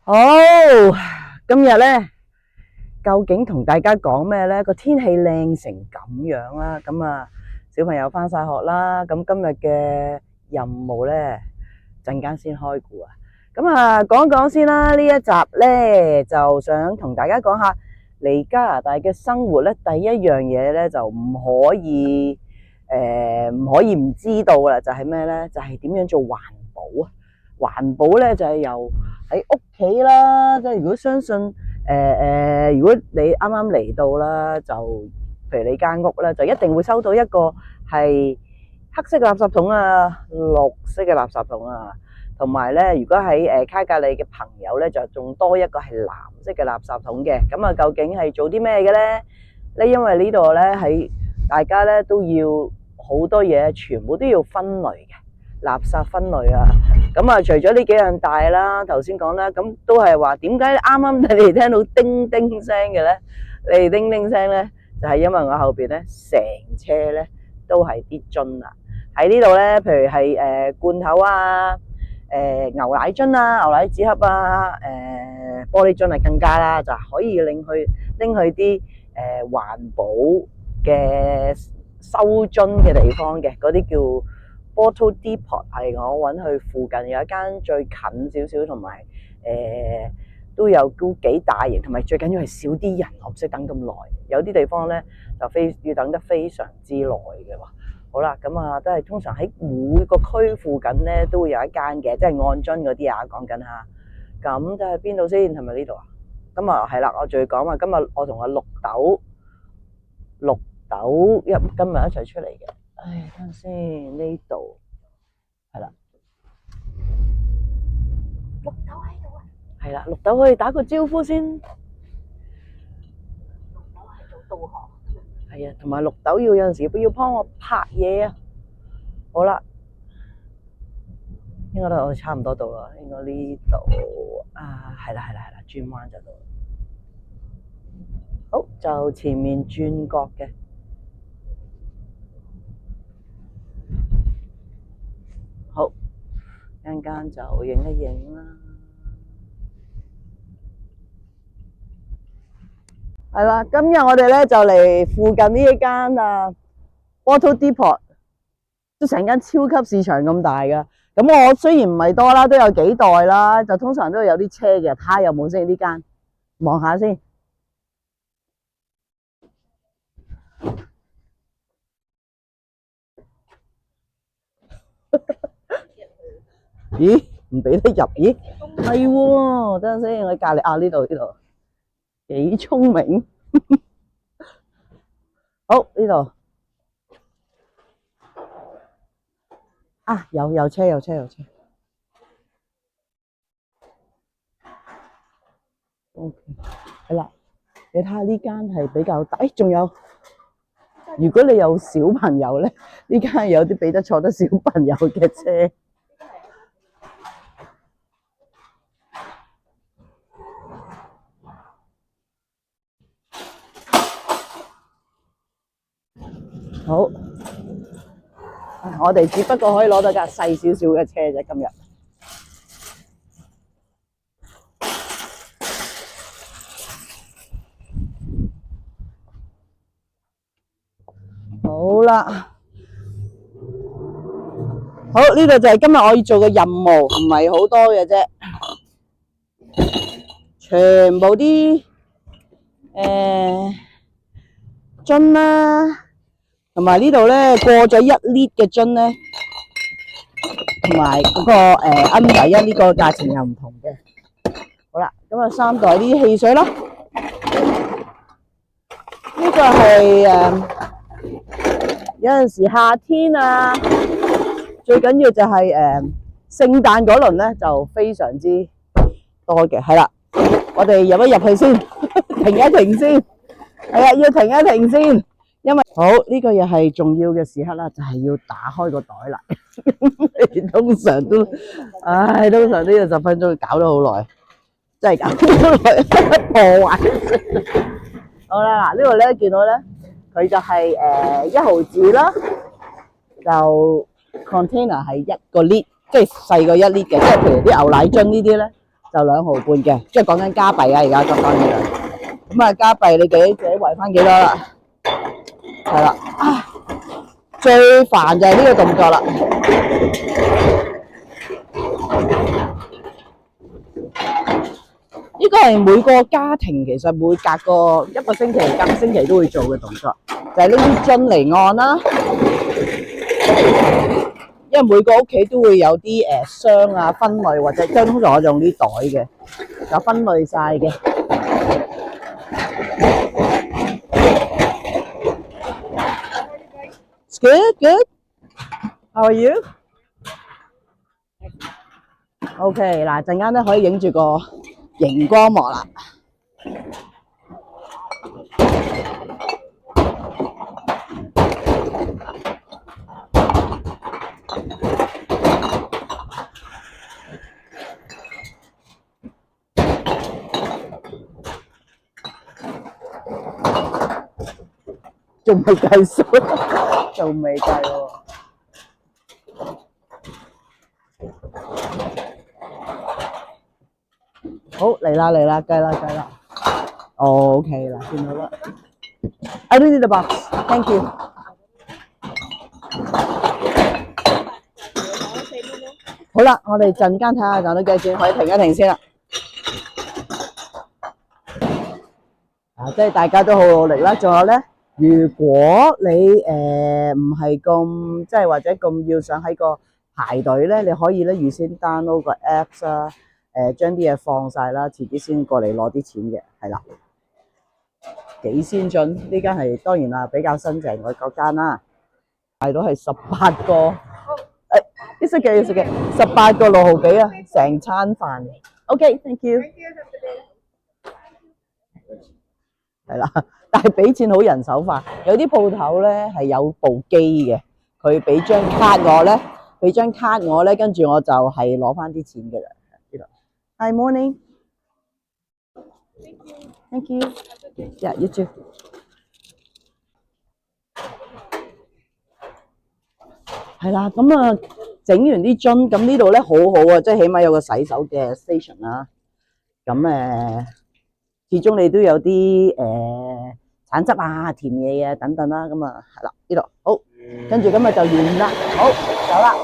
好，今日咧究竟同大家講咩咧？個天氣靚成咁樣啦，咁啊小朋友翻晒學啦，咁今日嘅任務咧陣間先開估啊。咁啊講講先啦，呢一集咧就想同大家講下嚟加拿大嘅生活咧，第一樣嘢咧就唔可以唔知道啦，就係咩咧？就係點樣做環保啊？環保咧就係由喺屋企啦，即係如果相信如果你啱啱嚟到啦，就譬如你間屋啦，就一定會收到一個係黑色嘅垃圾桶啊，綠色嘅垃圾桶啊，同埋咧，如果喺卡格里嘅朋友咧，就仲多一個係藍色嘅垃圾桶嘅。咁啊，究竟係做啲咩嘅咧？因為呢度咧喺大家咧都要好多嘢，全部都要分類嘅垃圾分類啊。咁啊，除咗呢幾樣大啦，頭先講啦，咁都係話點解啱啱你哋聽到叮叮聲嘅咧？你哋叮叮聲咧，就係因為我後邊咧成車咧都係啲樽啊。喺呢度咧，譬如係罐頭啊、牛奶樽啊、牛奶紙盒啊、玻璃樽係更加啦，就可以拎去啲環保嘅收樽嘅地方嘅，嗰啲叫Bottle Depot， 係我揾去附近有一間最近少少，同埋都幾大型，同埋最緊要係少啲人，我唔使等咁耐。有啲地方咧就要等得非常之耐嘅喎。好啦，咁啊都係通常喺每個區附近咧都會有一間嘅，即係按樽嗰啲啊，講緊嚇。咁就係邊度先？係咪呢度啊？咁啊係啦，我仲要講話今日我同阿綠豆今日一齊出嚟嘅。唉，等陣先，呢度係啦，綠豆喺度啊，係啦，綠豆可以打個招呼先。綠豆係做導航，係啊，同埋綠豆有陣時要幫我拍嘢啊。好啦，應該都我差唔多到啦，應該呢度啊，係啦，轉彎就到啦。好，就前面轉角嘅。好，一陣間就影一影啦。係啦，今日我哋咧就嚟附近呢一間Bottle Depot， 都成間超級市場咁大噶。咁我雖然唔係多啦，都有幾袋啦，就通常都有啲車嘅。睇下有冇先呢間，望下先。咦？唔俾得入？咦？係喎，等陣先，我隔離啊，呢度幾聰明。好，呢度啊，有車。OK， 係啦，你睇下呢間係比較大，仲有，如果你有小朋友咧，呢間係有啲俾得坐得小朋友嘅車。好，我哋只不過可以攞到架細少少嘅車啫，今日。好啦，好，呢度就係今日我要做嘅任務，唔係好多嘅啫，全部啲樽啦，同埋呢度咧過咗1 lit 嘅樽咧，同埋嗰個under 1呢個價錢又唔同嘅。好啦，咁啊3袋啲汽水啦，呢個係有陣時夏天啊，最緊要就係聖誕嗰輪咧就非常之多嘅。係啦，我哋入一入去先，停一停先，係啊，要停一停先，因為好呢個又係重要嘅時刻啦，就係要打開個袋啦。通常都要10分鐘，搞咗好耐，真係搞咗好耐，破壞。好啦，嗱呢度咧見到咧，佢就係1毫子啦，就 container 係1個 lit， 即係細過1 lit 嘅，即係譬如啲牛奶樽呢啲咧，就2毫半嘅，即係講緊加幣啊！而家講緊呢度，咁啊加幣你自己圍翻幾多啦？係啦，最煩就係呢個動作啦。呢個係每個家庭其實每隔個1個星期、隔個星期都會做嘅動作，就係拎啲樽嚟按啦。因為每個屋企都會有啲箱啊分類，或者通常我用啲袋嘅，有分類晒嘅。Good, good. How are you? OK， 嗱陣間咧可以影住個熒光幕啦。仲未計數，仲未計喎。好嚟啦嚟啦，計啦計啦。OK 啦，見到啦。I don't need the box, thank you。好啦，我哋陣間睇下賺到幾錢，可以停一停先啦。即係大家都好努力啦。仲有咧，如果你唔係咁即係或者咁要想喺個排隊咧，你可以咧預先 download 個 apps 啦，將啲嘢放晒啦，遲啲先過嚟攞啲錢嘅，係啦。幾先進，呢間係當然啦，比較新淨嗰間啦，賣到係18個，it's okay, it's okay， 18個6毫幾啊，成餐飯。OK, thank you。係啦，但係俾錢好人手化，有啲鋪頭咧係有部機嘅，佢俾張卡我咧，跟住我就係攞翻啲錢嘅啦。呢度 ，Hi morning， thank you， yeah you too。係啦，咁啊整完啲樽，咁呢度咧好好啊，即係起碼有個洗手嘅 station 啦。咁始終你都有啲橙汁啊、甜嘢啊等等啦，咁啊係啦，呢度好，跟住今日就完啦，好走啦。